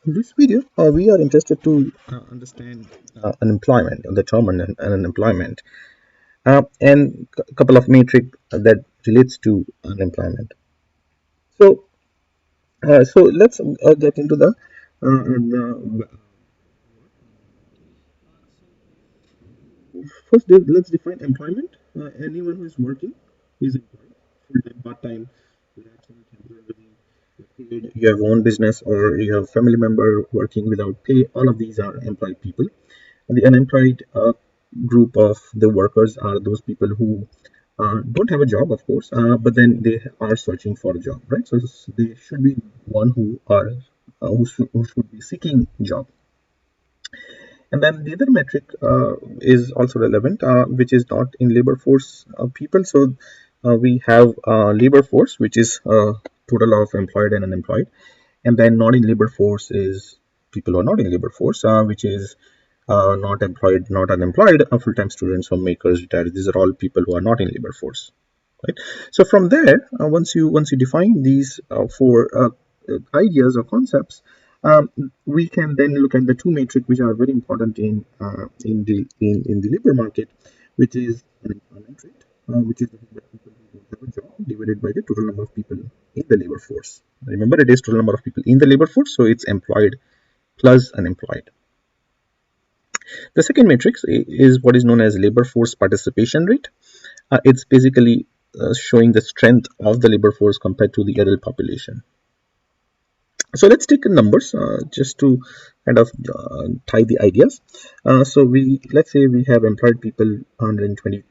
In this video, we are interested to understand unemployment, the term unemployment, and a couple of metric that relates to unemployment. So, so let's get into the first. Let's define employment. Anyone who is working is employed, full time, part time, temporary. You have own business or you have family member working without pay. All of these are employed people. The unemployed group of the workers are those people who don't have a job, of course, but then they are searching for a job, right? So they should be one who are who should be seeking job. And then the other metric is also relevant, which is not in labor force people. So we have labor force, which is total of employed and unemployed, and then not in labor force is people who are not in labor force, which is not employed, not unemployed, full-time students, homemakers, retired. These are all people who are not in labor force, right? So from there, once you define these four ideas or concepts, we can then look at the two metrics which are very important in the labor market, which is unemployment rate, which is the number of people who don't have a job divided by the total number of people in the labor force. Remember, it is total number of people in the labor force, so it's employed plus unemployed. The second matrix is what is known as labor force participation rate. It's basically showing the strength of the labor force compared to the adult population. So let's take numbers just to kind of tie the ideas. So let's say we have employed people 120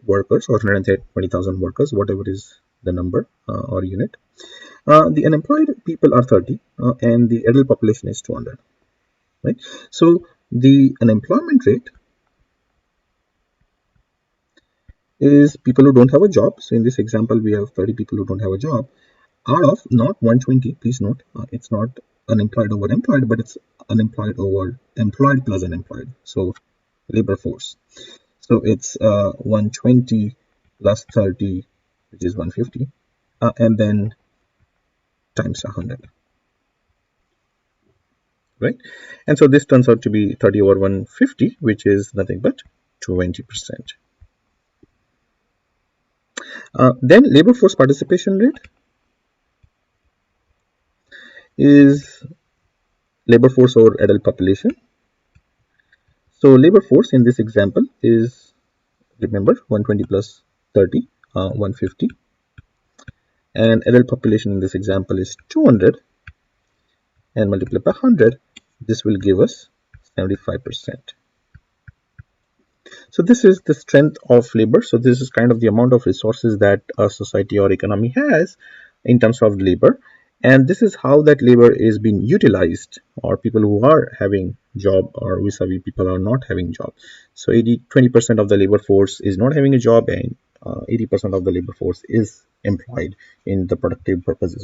workers or 120,000 workers, whatever is the number or unit. The unemployed people are 30 and the adult population is 200, right? So the unemployment rate is people who don't have a job. So in this example, we have 30 people who don't have a job out of not 120. Please note, it's not unemployed over employed, but it's unemployed over employed plus unemployed. So labor force. So it's 120 plus 30, which is 150, and then times 100, right? And so this turns out to be 30 over 150, which is nothing but 20%. Then labor force participation rate is labor force over adult population. So labor force in this example is, remember, 120 plus 30, 150, and adult population in this example is 200, and multiplied by 100, this will give us 75%. So this is the strength of labor. So this is kind of the amount of resources that a society or economy has in terms of labor, and this is how that labor is being utilized, or people who are having job or vis-a-vis people are not having job. So 20% of the labor force is not having a job, and 80% of the labor force is employed in the productive purposes.